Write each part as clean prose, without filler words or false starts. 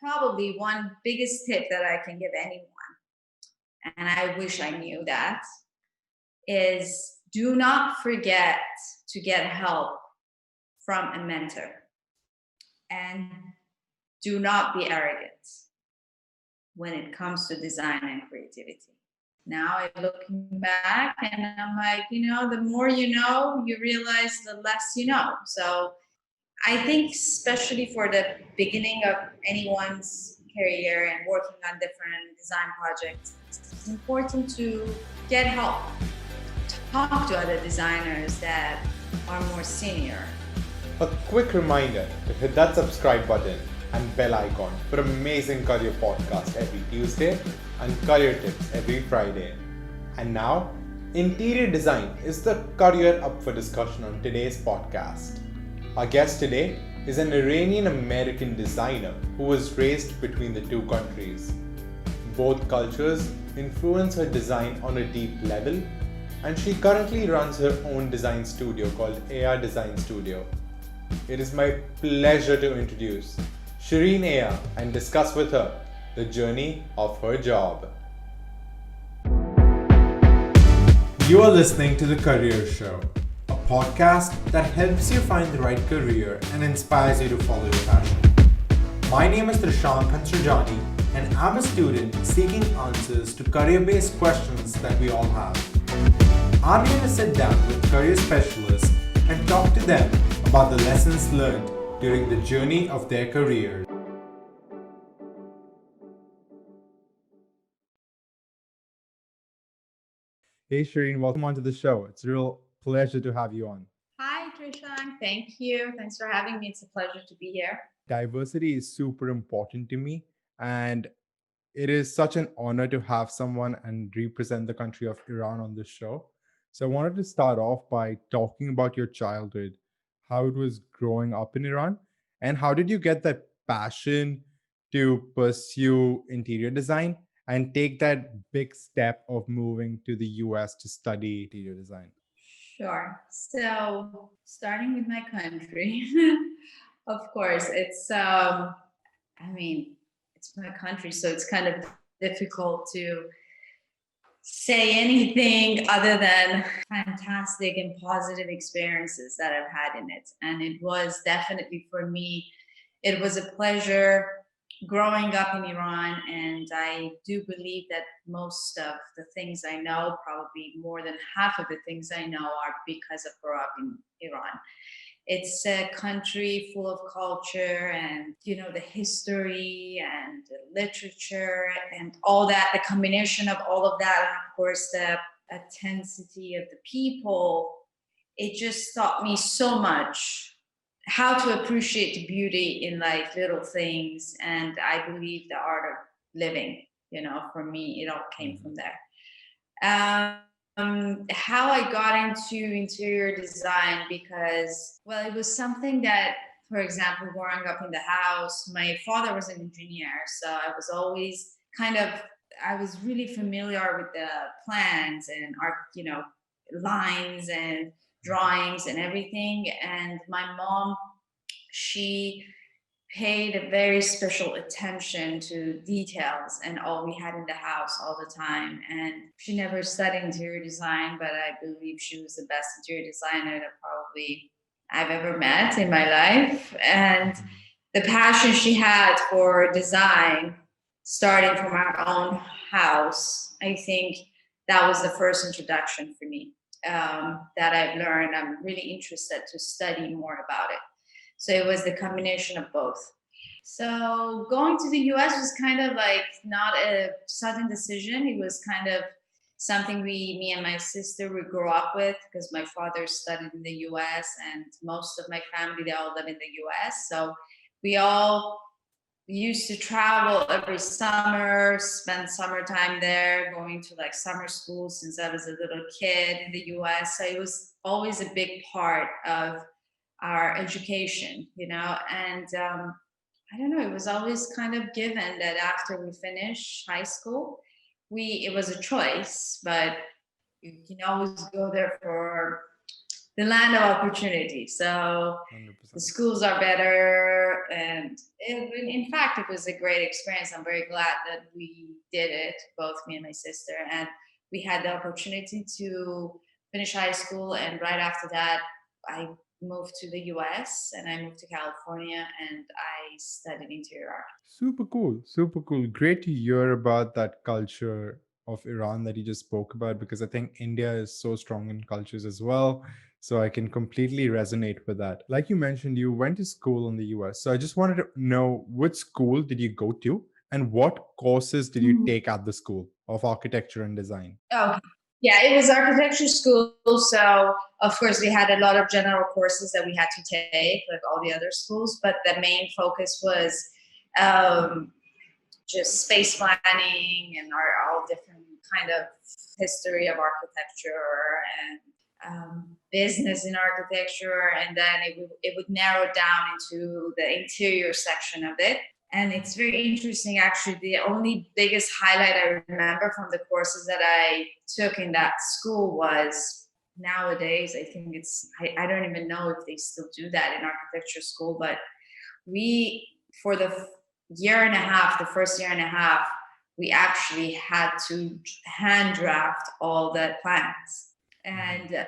probably one biggest tip that I can give anyone, and I wish I knew that, is do not forget to get help from a mentor, and do not be arrogant when it comes to design and creativity. Now I looking back and I'm like, the more you know, you realize the less you know. So I think, especially for the beginning of anyone's career and working on different design projects, it's important to get help. Talk to other designers that are more senior. A quick reminder to hit that subscribe button and bell icon for amazing career podcast every Tuesday and career tips every Friday. And now, interior design is the career up for discussion on today's podcast. Our guest today is an Iranian-American designer who was raised between the two countries. Both cultures influence her design on a deep level, and she currently runs her own design studio called Ehya Design Studio. It is my pleasure to introduce Shirin Ehya and discuss with her the journey of her job. You are listening to The Career Show, a podcast that helps you find the right career and inspires you to follow your passion. My name is Trishan Pansrajani, and I'm a student seeking answers to career-based questions that we all have. I'm here to sit down with career specialists and talk to them about the lessons learned during the journey of their career. Hey Shireen, welcome onto the show. It's a real pleasure to have you on. Hi, Trishan. Thank you. Thanks for having me. It's a pleasure to be here. Diversity is super important to me, and it is such an honor to have someone and represent the country of Iran on this show. So I wanted to start off by talking about your childhood, how it was growing up in Iran, and how did you get that passion to pursue interior design and take that big step of moving to the US to study interior design? Sure. So, starting with my country, of course, it's my country, so it's kind of difficult to say anything other than fantastic and positive experiences that I've had in it. And it was definitely, for me, it was a pleasure growing up in Iran. And I do believe that most of the things I know, probably more than half of the things I know, are because of growing up in Iran. It's a country full of culture and, the history and the literature and all that, the combination of all of that, and of course the intensity of the people. It just taught me so much how to appreciate the beauty in like little things. And I believe the art of living, for me, it all came from there. How I got into interior design, because, well, it was something that, for example, growing up in the house, my father was an engineer. So I was always I was really familiar with the plans and art, lines and drawings and everything. And my mom, she paid a very special attention to details and all we had in the house all the time. And she never studied interior design, but I believe she was the best interior designer that probably I've ever met in my life. And the passion she had for design, starting from our own house, I think that was the first introduction for me, that I've learned. I'm really interested to study more about it. So it was the combination of both. So going to the US was kind of like not a sudden decision. It was kind of something me and my sister would grow up with, because my father studied in the US and most of my family, they all live in the US. So we all used to travel every summer, spend summertime there, going to like summer school since I was a little kid in the US. So it was always a big part of our education, and I don't know, it was always kind of given that after we finish high school, it was a choice, but you can always go there for the land of opportunity. So the 100%. schools are better, and in fact, it was a great experience. I'm very glad that we did it, both me and my sister, and we had the opportunity to finish high school. And right after that, I moved to the US and I moved to California and I studied interior art. Super cool. Super cool. Great to hear about that culture of Iran that you just spoke about, because I think India is so strong in cultures as well. So I can completely resonate with that. Like you mentioned, you went to school in the US. So I just wanted to know, which school did you go to and what courses did you Mhm. take at the school of architecture and design? Oh, yeah, it was architecture school. So, of course, we had a lot of general courses that we had to take, like all the other schools, but the main focus was um, just space planning and all different kind of history of architecture and business in architecture. And then it would narrow down into the interior section of it. And it's very interesting, actually. The only biggest highlight I remember from the courses that I took in that school was, nowadays, I think I don't even know if they still do that in architecture school, but we, for the year and a half, the first year and a half, we actually had to hand draft all the plans. And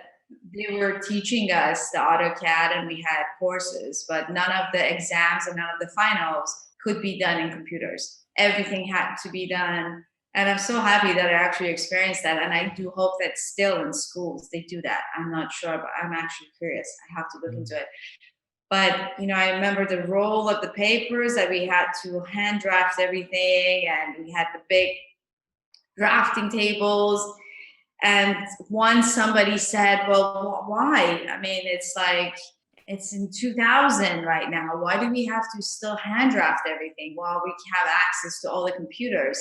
they were teaching us the AutoCAD and we had courses, but none of the exams and none of the finals could be done in computers. Everything had to be done. And I'm so happy that I actually experienced that. And I do hope that still in schools they do that. I'm not sure, but I'm actually curious. I have to look into it. But I remember the roll of the papers that we had to hand draft everything, and we had the big drafting tables. And once somebody said, "Well, why? I mean, it's like it's in 2000 right now. Why do we have to still hand draft everything while we have access to all the computers?"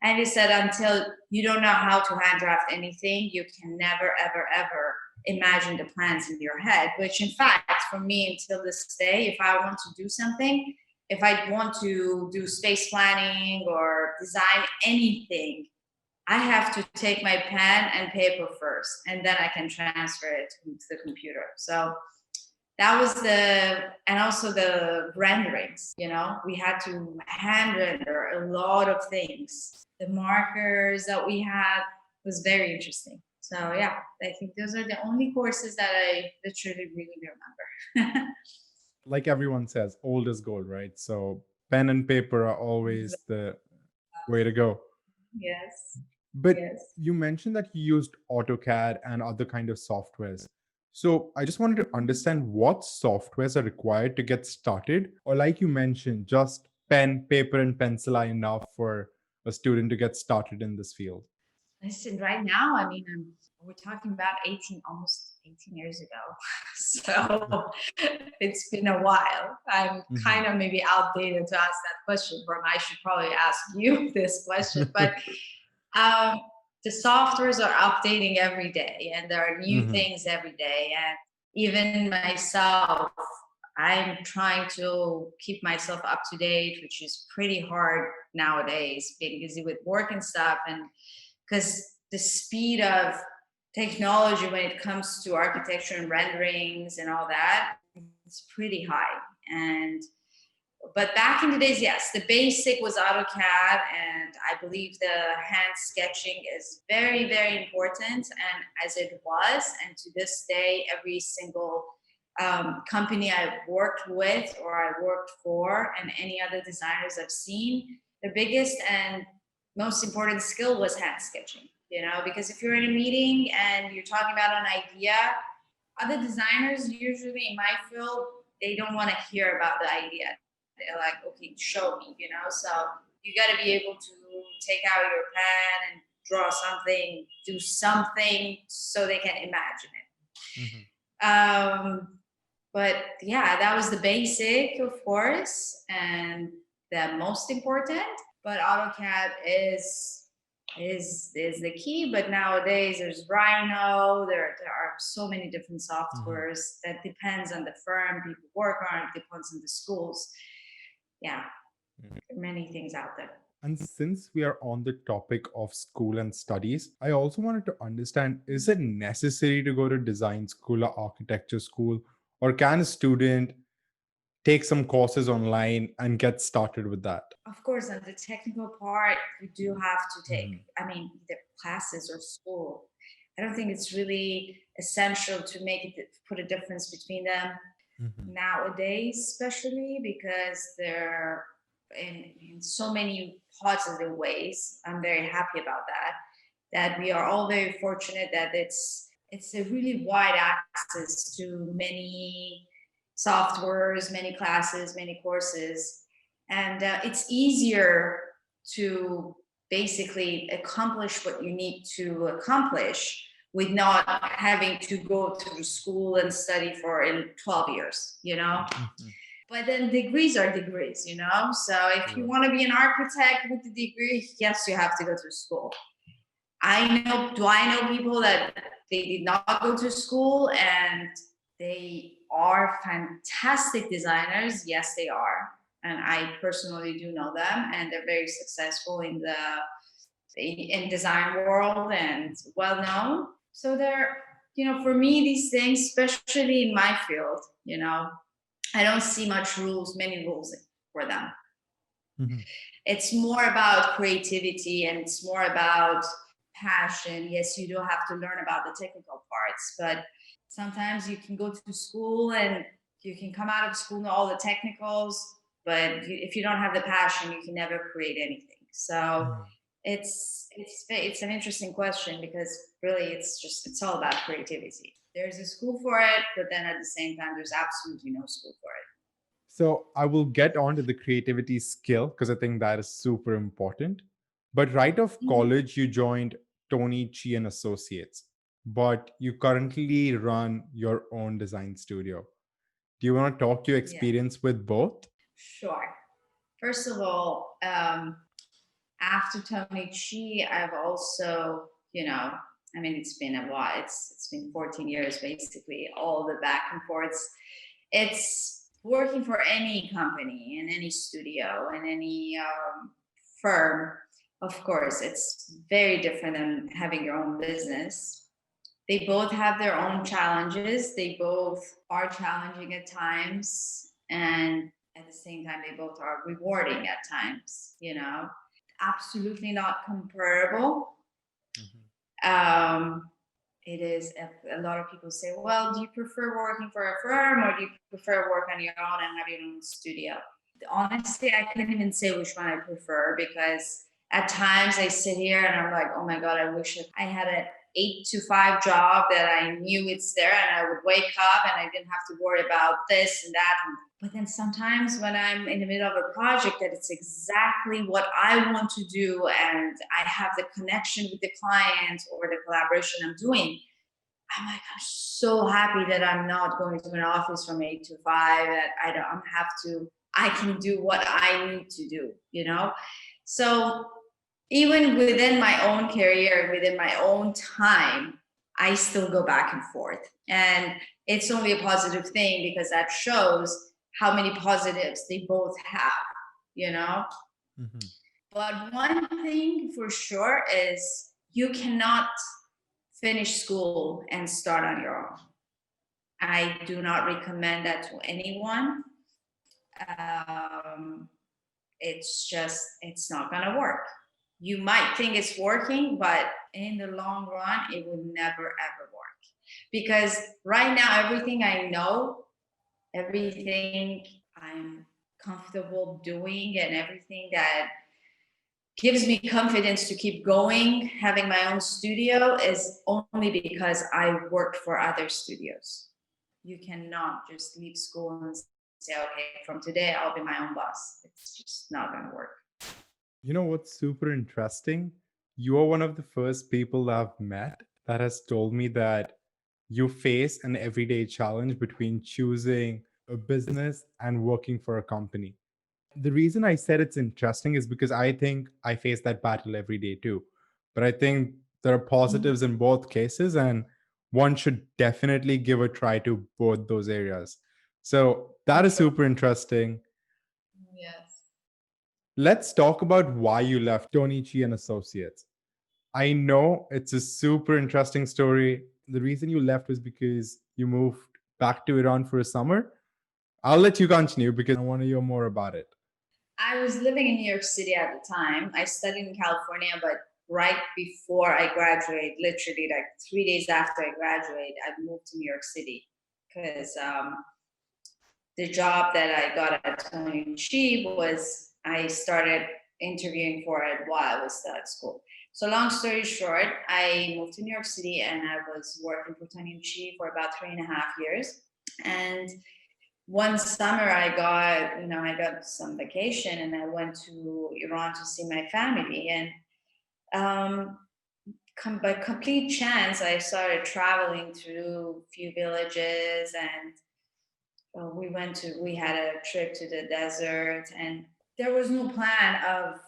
And he said, "Until you don't know how to hand draft anything, you can never, ever, ever imagine the plans in your head." Which, in fact, for me, until this day, if I want to do something, if I want to do space planning or design anything, I have to take my pen and paper first, and then I can transfer it to the computer. So that was and also the renderings, we had to hand render a lot of things. The markers that we had was very interesting. So yeah, I think those are the only courses that I literally really remember. Like everyone says, old is gold, right? So pen and paper are always the way to go. Yes. But Yes. you mentioned that you used AutoCAD and other kind of softwares. So I just wanted to understand what softwares are required to get started, or like you mentioned, just pen, paper, and pencil are enough for a student to get started in this field. Listen, right now, I mean, we're talking about almost 18 years ago. So it's been a while. I'm kind of maybe outdated to ask that question, Brum. I should probably ask you this question. But um, the softwares are updating every day and there are new things every day. And even myself, I'm trying to keep myself up to date, which is pretty hard nowadays, being busy with work and stuff. And because the speed of technology when it comes to architecture and renderings and all that, it's pretty high. But back in the days, yes, the basic was AutoCAD, and I believe the hand sketching is very, very important, and as it was, and to this day, every single company I've worked with or I worked for, and any other designers I've seen, the biggest and most important skill was hand sketching. Because if you're in a meeting and you're talking about an idea, other designers usually in my field, they don't want to hear about the idea. They're like, okay, show me, So you got to be able to take out your pen and draw something, do something so they can imagine it. But yeah, that was the basic, of course, and the most important. But AutoCAD is the key. But nowadays there's Rhino. There are so many different softwares that depends on the firm people work on. It depends on the schools. Yeah, many things out there. And since we are on the topic of school and studies, I also wanted to understand, is it necessary to go to design school or architecture school, or can a student take some courses online and get started with that? Of course, on the technical part, you do have to take, Mhm. either classes or school. I don't think it's really essential to put a difference between them Mhm. nowadays, especially because they're in so many positive ways. I'm very happy about that. That we are all very fortunate that it's a really wide access to many softwares, many classes, many courses, and it's easier to basically accomplish what you need to accomplish with not having to go to school and study for in 12 years, Mhm. but then degrees are degrees, so if you Right. want to be an architect with a degree, yes, you have to go to school. Do I know people that they did not go to school and they are fantastic designers? Yes, they are. And I personally do know them, and they're very successful in design world and well known. So for me, these things, especially in my field, I don't see many rules for them. Mhm. It's more about creativity and it's more about passion. Yes, you do have to learn about the technical parts, but sometimes you can go to school and you can come out of school know all the technicals, but if you don't have the passion, you can never create anything. So Mhm. it's an interesting question because really it's all about creativity. There's a school for it, but then at the same time, there's absolutely no school for it. So I will get on to the creativity skill because I think that is super important. But right off Mhm. college, you joined Tony Chi and Associates, but you currently run your own design studio. Do you want to talk your Yeah, experience with both? sure. First of all, after Tony Chi, I've also, it's been a while. It's been 14 years basically, all the back and forths. It's working for any company in any studio in any firm. Of course, it's very different than having your own business. They both have their own challenges. They both are challenging at times, and at the same time, they both are rewarding at times. Absolutely not comparable. Mhm. Um, it is a lot of people say, well, do you prefer working for a firm or do you prefer work on your own and have your own studio? Honestly, I can't even say which one I prefer because at times I sit here and I'm like, oh my God, I wish I had an 8 to 5 job that I knew it's there and I would wake up and I didn't have to worry about this and that. But then sometimes when I'm in the middle of a project that it's exactly what I want to do and I have the connection with the client or the collaboration I'm doing, I'm like, I'm so happy that I'm not going to an office from 8 to 5, that I don't have to, I can do what I need to do. So even within my own career, within my own time, I still go back and forth. And it's only a positive thing because that shows how many positives they both have, you know? Mhm. But one thing for sure is you cannot finish school and start on your own. I do not recommend that to anyone. Um, it's not going to work. You might think it's working, but in the long run, it will never ever work. Because right now, everything I know, everything I'm comfortable doing, and everything that gives me confidence to keep going, having my own studio, is only because I worked for other studios. You cannot just leave school and say, okay, from today I'll be my own boss. It's just not going to work. You know what's super interesting? You are one of the first people I've met that has told me that you face an everyday challenge between choosing a business and working for a company. The reason I said it's interesting is because I think I face that battle every day too. But I think there are Mhm. positives in both cases, and one should definitely give a try to both those areas. So that For is sure. super interesting. Yes. Let's talk about why you left Tonichi and Associates. I know it's a super interesting story. The reason you left was because you moved back to Iran for a summer. I'll let you continue because I want to hear more about it. I was living in New York City at the time. I studied in California, but right before I graduated, literally like 3 days after I graduated, I moved to New York City because the job that I got at Tony Chi was I started interviewing for it while I was still at school. So long story short, I moved to New York City and I was working for Tony Chi for about 3.5 years. And one summer I got some vacation and I went to Iran to see my family. And um, by complete chance, I started traveling through a few villages and we had a trip to the desert, and there was no plan of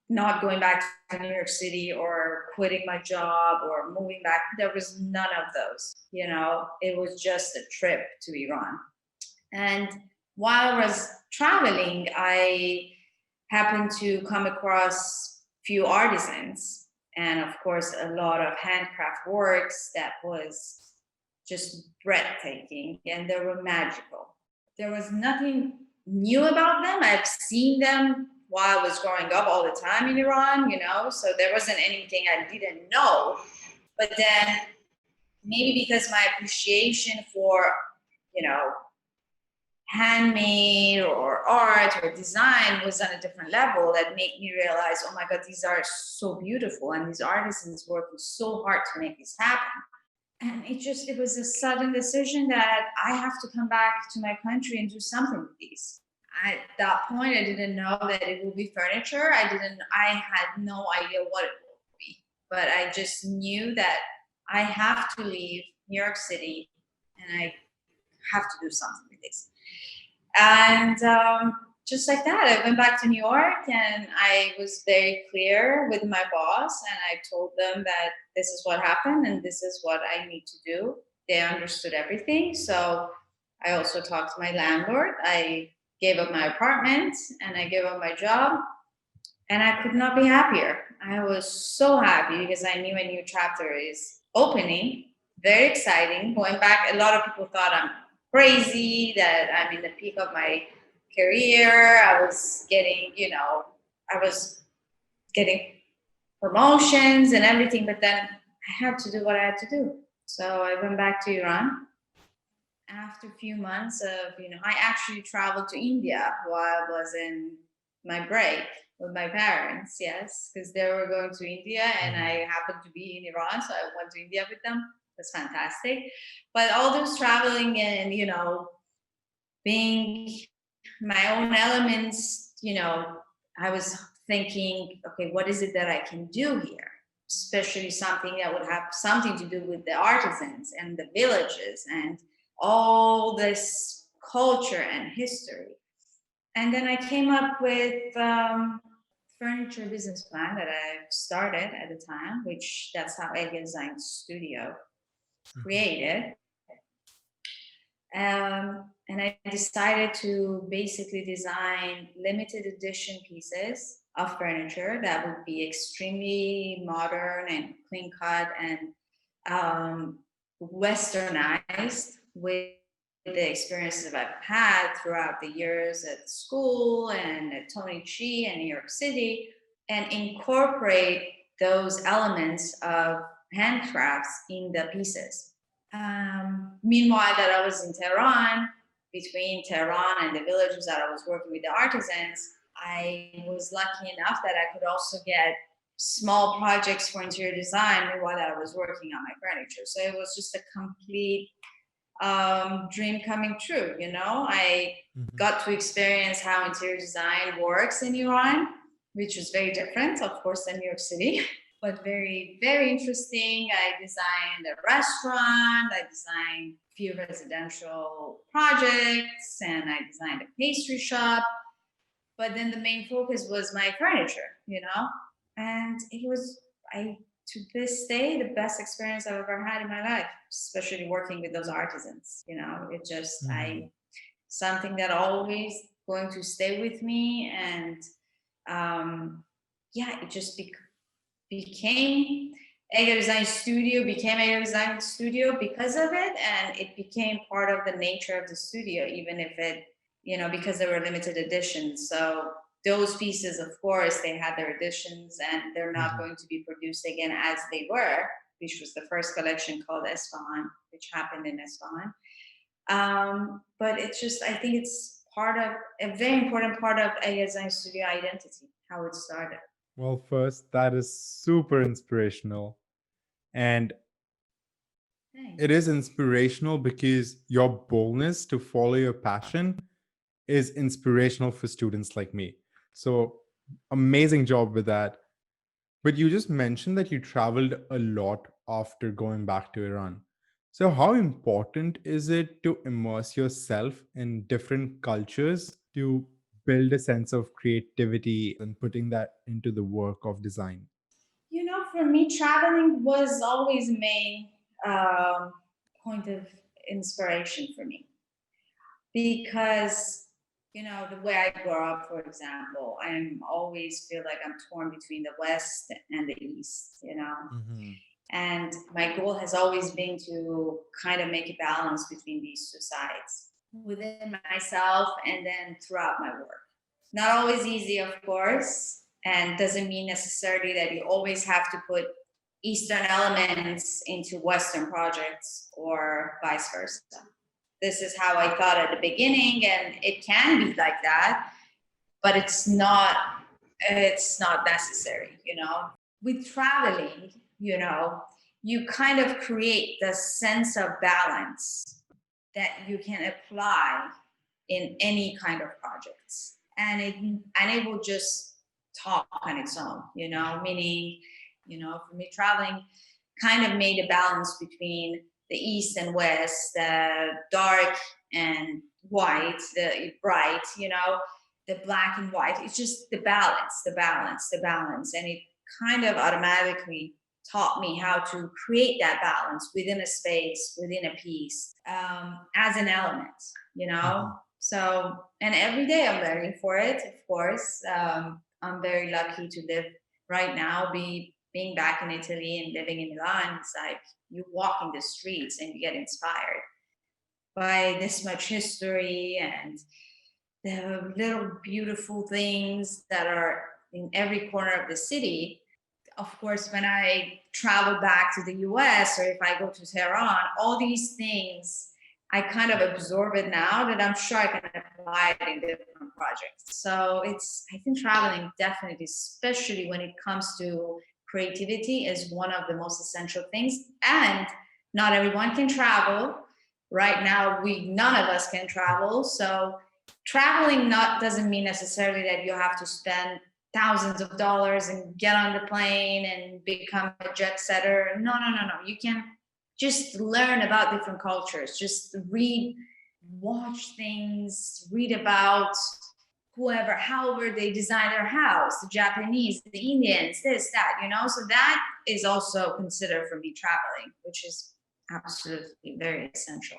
not going back to New York City or quitting my job or moving back. There was none of those, it was just a trip to Iran. And while I was traveling, I happened to come across few artisans and of course a lot of handcraft works that was just breathtaking and they were magical. There was nothing new about them. I've seen them while I was growing up all the time in Iran, so there wasn't anything I didn't know. But then maybe because my appreciation for, you know, handmade or art or design was on a different level that made me realize, oh my God, these are so beautiful and these artisans working so hard to make this happen. And it was a sudden decision that I have to come back to my country and do something with these. At that point, I didn't know that it would be furniture. I had no idea what it would be, but I just knew that I have to leave New York City and I have to do something with this. And just like that, I went back to New York and I was very clear with my boss and I told them that this is what happened and this is what I need to do. They understood everything. So I also talked to my landlord. I gave up my apartment and I gave up my job and I could not be happier. I was so happy because I knew a new chapter is opening. Very exciting. Going back, a lot of people thought I'm crazy, that I'm in the peak of my career. I was getting promotions and everything, but then I had to do what I had to do. So I went back to Iran. After a few months of, I actually traveled to India while I was in my break with my parents, yes, because they were going to India and I happened to be in Iran, so I went to India with them. That's fantastic. But all this traveling and, being my own elements, I was thinking, okay, what is it that I can do here? Especially something that would have something to do with the artisans and the villages and all this culture and history. And then I came up with furniture business plan that I started at the time, which that's how Design Studio created. And I decided to basically design limited edition pieces of furniture that would be extremely modern and clean cut and westernized with the experiences I've had throughout the years at school and at Tony Chi and New York City, and incorporate those elements of handcrafts in the pieces. Meanwhile, that I was in Tehran, between Tehran and the villages that I was working with the artisans, I was lucky enough that I could also get small projects for interior design while I was working on my furniture. So it was just a complete dream coming true. I got to experience how interior design works in Iran, which is very different, of course, than New York City. But very, very interesting. I designed a restaurant, I designed a few residential projects, and I designed a pastry shop. But then the main focus was my furniture, and it was, to this day, the best experience I've ever had in my life, especially working with those artisans. It just, something that always going to stay with me. And It just became Ehya Design Studio, became Ehya Design Studio because of it, and it became part of the nature of the studio, even if it, because there were limited editions. So those pieces, of course, they had their editions, and they're not going to be produced again as they were, which was the first collection called Isfahan, which happened in Isfahan. But it's just, I think it's part of a very important part of Ehya Design Studio identity, how it started. Well, first, that is super inspirational. And Thanks. it is inspirational because your boldness to follow your passion is inspirational for students like me. So, amazing job with that. But you just mentioned that you traveled a lot after going back to Iran. So, how important is it to immerse yourself in different cultures to build a sense of creativity and putting that into the work of design? For me, traveling was always a main point of inspiration for me because, the way I grew up, for example, I'm always feel like I'm torn between the West and the East. And my goal has always been to kind of make a balance between these two sides within myself and then throughout my work. Not always easy, of course, and doesn't mean necessarily that you always have to put Eastern elements into Western projects or vice versa. This is how I thought at the beginning, and it can be like that, but it's not necessary. With traveling, you kind of create the sense of balance that you can apply in any kind of projects, and it will just talk on its own, meaning, for me, traveling kind of made a balance between the East and West, the dark and white, the bright, the black and white. It's just the balance. And it kind of automatically taught me how to create that balance within a space, within a piece, as an element. So, and every day I'm learning for it, of course. I'm very lucky to live right now, being back in Italy and living in Milan. It's like you walk in the streets and you get inspired by this much history and the little beautiful things that are in every corner of the city. Of course, when I travel back to the US or if I go to Tehran, all these things, I kind of absorb it now that I'm sure I can apply it in different projects. So I think traveling definitely, especially when it comes to creativity, is one of the most essential things. And not everyone can travel. Right now, none of us can travel. So traveling doesn't mean necessarily that you have to spend thousands of dollars and get on the plane and become a jet setter. No. You can just learn about different cultures. Just watch things, read about however they design their house, the Japanese, the Indians, this, that, So that is also considered for me traveling, which is absolutely very essential.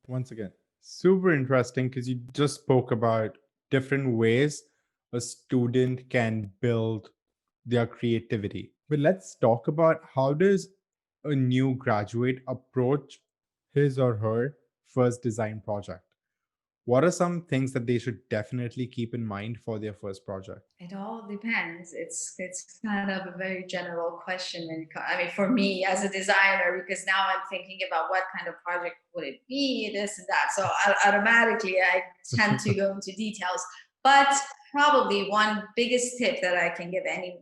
Once again, super interesting because you just spoke about different ways a student can build their creativity. But let's talk about how does a new graduate approach his or her first design project? What are some things that they should definitely keep in mind for their first project? It all depends. It's kind of a very general question. For me as a designer, because now I'm thinking about what kind of project would it be, this and that. So automatically I tend to go into details. But probably one biggest tip that I can give anyone,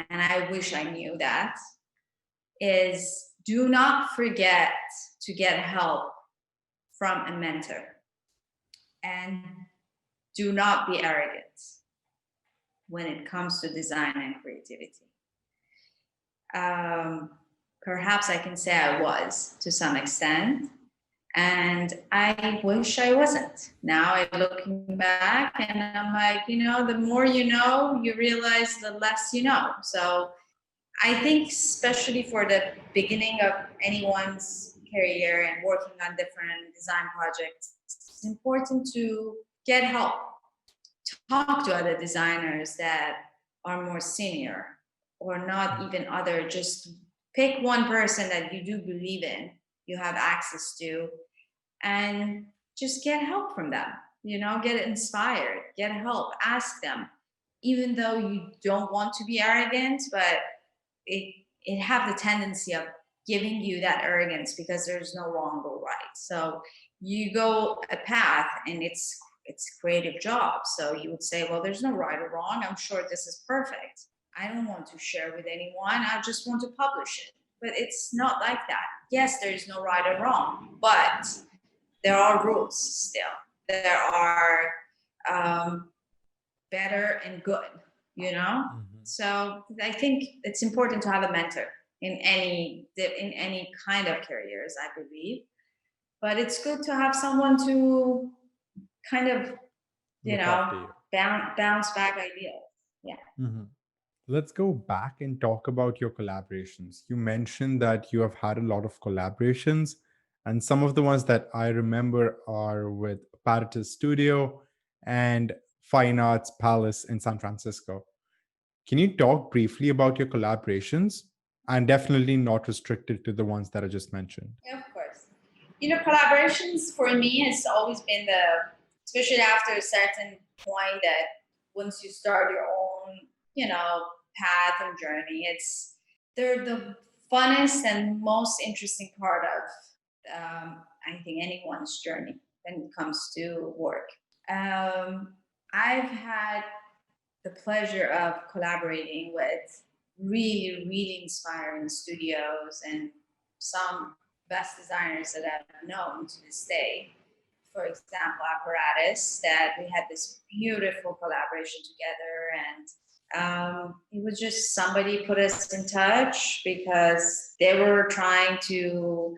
and I wish I knew that, is do not forget to get help from a mentor. And do not be arrogant when it comes to design and creativity. Perhaps I can say I was to some extent, and I wish I wasn't. Now I'm looking back and I'm like, the more you know, you realize the less you know. So I think especially for the beginning of anyone's career and working on different design projects, it's important to get help. talk to other designers that are more senior, or not even other, just pick one person that you do believe in, you have access to, and just get help from them. Get inspired, get help, ask them, even though you don't want to be arrogant, but it have the tendency of giving you that arrogance, because there's no wrong or right. So you go a path, and it's creative job. So you would say, well, there's no right or wrong. I'm sure this is perfect. I don't want to share with anyone. I just want to publish it. But it's not like that. Yes, there is no right or wrong, but there are rules still. There are better and good, So I think it's important to have a mentor in any kind of careers, I believe. But it's good to have someone to kind of, Look after you. bounce back ideas. Yeah. Mhm. Let's go back and talk about your collaborations. You mentioned that you have had a lot of collaborations, and some of the ones that I remember are with Apparatus Studio and Fine Arts Palace in San Francisco. Can you talk briefly about your collaborations, and definitely not restricted to the ones that I just mentioned? Yeah, of course. Collaborations for me has always been especially after a certain point, that once you start your own, path and journey, they're the funnest and most interesting part of, I think, anyone's journey when it comes to work. I've had the pleasure of collaborating with really, really inspiring studios and some best designers that I've known to this day. For example, Apparatus, that we had this beautiful collaboration together, and it was just somebody put us in touch because they were trying to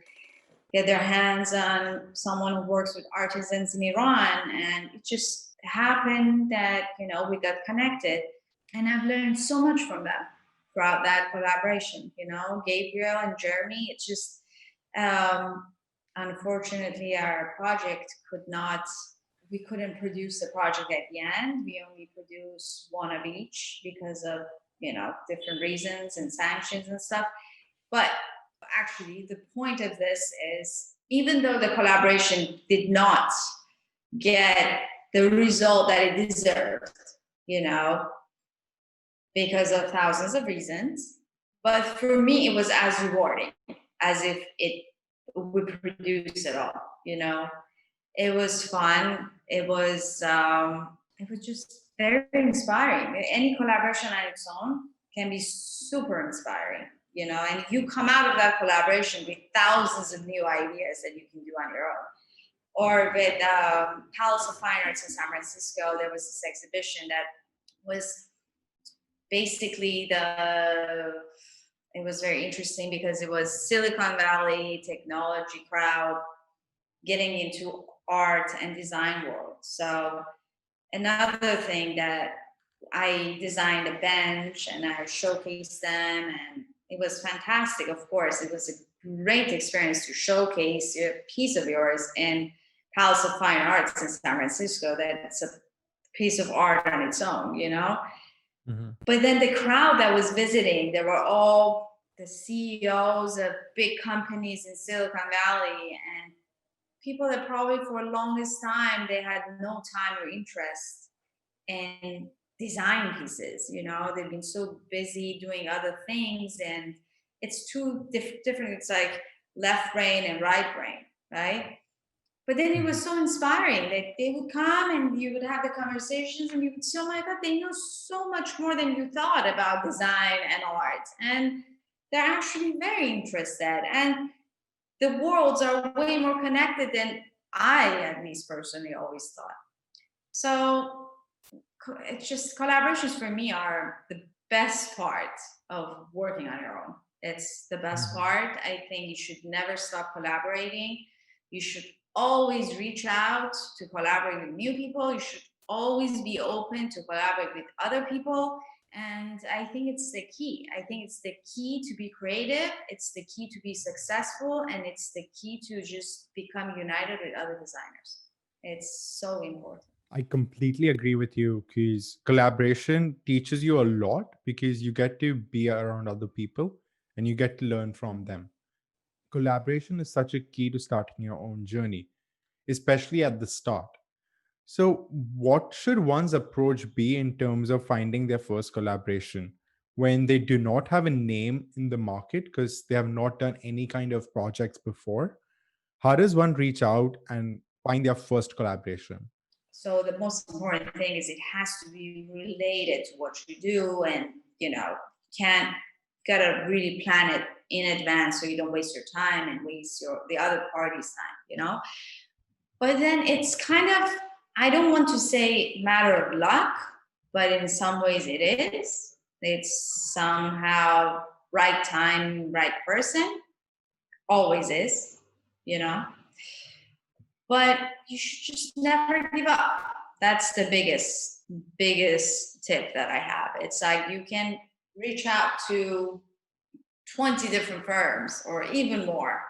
get their hands on someone who works with artisans in Iran, and it just happened that we got connected, and I've learned so much from them throughout that collaboration. Gabriel and Jeremy. It's just unfortunately our project we couldn't produce the project at the end. We only produced one of each because of different reasons and sanctions and stuff. But actually, the point of this is, even though the collaboration did not get the result that it deserved, because of thousands of reasons, but for me, it was as rewarding as if we produced it all. It was fun. It was just very inspiring. Any collaboration on its own can be super inspiring. And you come out of that collaboration with thousands of new ideas that you can do on your own. Or with Palace of Fine Arts in San Francisco, there was this exhibition that was basically it was very interesting because it was Silicon Valley technology crowd getting into art and design world. So another thing that I designed a bench and I showcased them, and it was fantastic. Of course, it was a great experience to showcase a piece of yours in Palace of Fine Arts in San Francisco. That's a piece of art on its own, Mm-hmm. But then the crowd that was visiting, they were all the CEOs of big companies in Silicon Valley, and people that probably for the longest time, they had no time or interest in design pieces. They've been so busy doing other things, and it's too different. It's like left brain and right brain, right? But then it was so inspiring that they would come and you would have the conversations, and you would say, oh my God, they know so much more than you thought about design and art. And they're actually very interested. And the worlds are way more connected than I, at least personally, always thought. So it's just, collaborations for me are the best part of working on your own. It's the best part. I think you should never stop collaborating. You should always reach out to collaborate with new people. You should always be open to collaborate with other people. And I think it's the key. I think it's the key to be creative. It's the key to be successful. And it's the key to just become united with other designers. It's so important. I completely agree with you because collaboration teaches you a lot because you get to be around other people and you get to learn from them. Collaboration is such a key to starting your own journey, especially at the start. So, what should one's approach be in terms of finding their first collaboration when they do not have a name in the market because they have not done any kind of projects before? How does one reach out and find their first collaboration? So the most important thing is it has to be related to what you do, and can't gotta really plan it in advance so you don't waste your time and waste the other party's time. But then it's kind of, I don't want to say matter of luck, but in some ways it is. It's somehow right time, right person. Always is, you know. But you should just never give up. That's the biggest tip that I have. It's like you can reach out to 20 different firms or even more,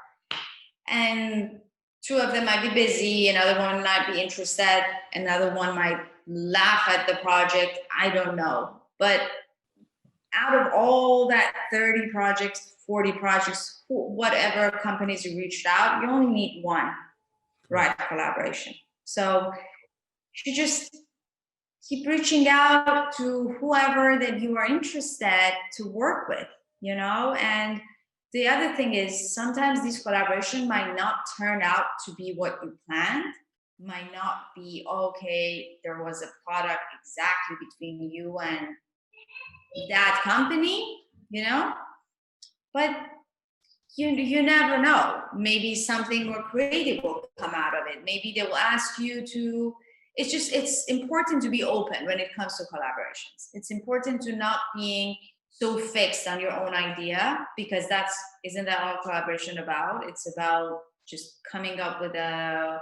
and two of them might be busy, another one might be interested, another one might laugh at the project. I don't know. But out of all that 30 projects, 40 projects, whatever companies you reached out, you only need one right collaboration. So you just keep reaching out to whoever that you are interested to work with, and the other thing is sometimes these collaboration might not turn out to be what you planned, might not be okay. There was a product exactly between you and that company, but you never know. Maybe something more creative will come out of it. Maybe they will ask you to. It's important to be open when it comes to collaborations. It's important to not being so fixed on your own idea, because isn't that all collaboration about? It's about just coming up with a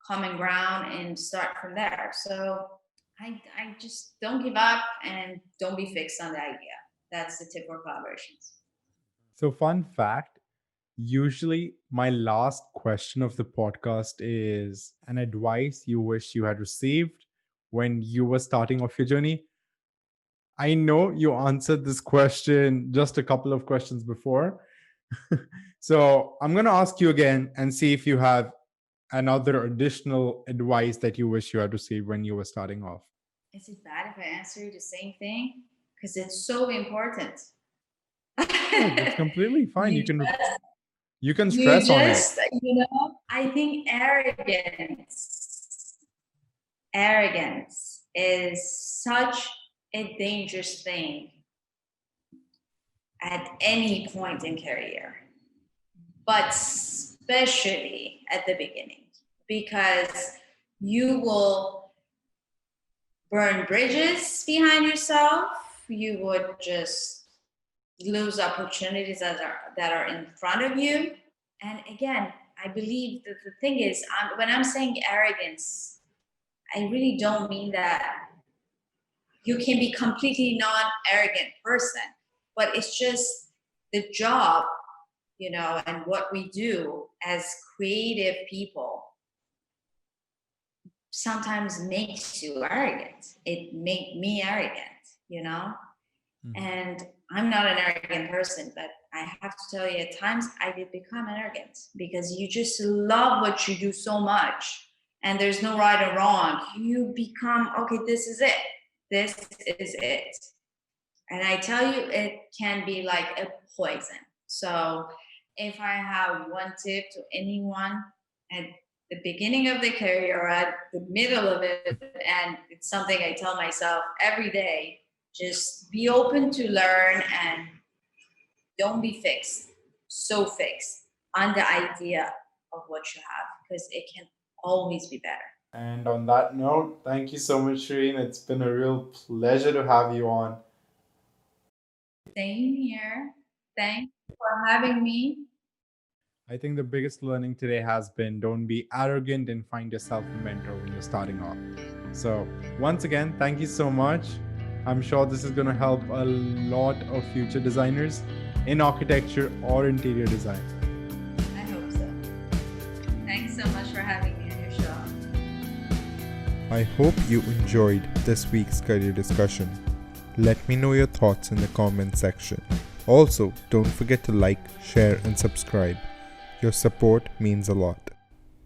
common ground and start from there. So I just don't give up and don't be fixed on the idea. That's the tip for collaborations. So, fun fact, usually my last question of the podcast is an advice you wish you had received when you were starting off your journey. I know you answered this question just a couple of questions before. So I'm going to ask you again and see if you have another additional advice that you wish you had received when you were starting off. Is it bad if I answer you the same thing? Because it's so important. No, it's completely fine. You can stress on it. I think arrogance is such a dangerous thing at any point in career, but especially at the beginning, because you will burn bridges behind yourself. You would just lose opportunities that are in front of you. And again, I believe that the thing is, when I'm saying arrogance, I really don't mean that you can be completely non-arrogant person, but it's just the job, and what we do as creative people sometimes makes you arrogant. It made me arrogant, Mm-hmm. And I'm not an arrogant person, but I have to tell you, at times I did become arrogant because you just love what you do so much, and there's no right or wrong. You become, okay, this is it. This is it. And I tell you, it can be like a poison. So if I have one tip to anyone at the beginning of the career or at the middle of it, and it's something I tell myself every day, just be open to learn and don't be so fixed on the idea of what you have, because it can always be better. And on that note, thank you so much, Shirin. It's been a real pleasure to have you on. Same here. Thanks for having me. I think the biggest learning today has been don't be arrogant and find yourself a mentor when you're starting off. So, once again, thank you so much. I'm sure this is going to help a lot of future designers in architecture or interior design. I hope so. Thanks so much for having me on your show. I hope you enjoyed this week's career discussion. Let me know your thoughts in the comment section. Also, don't forget to like, share and subscribe. Your support means a lot.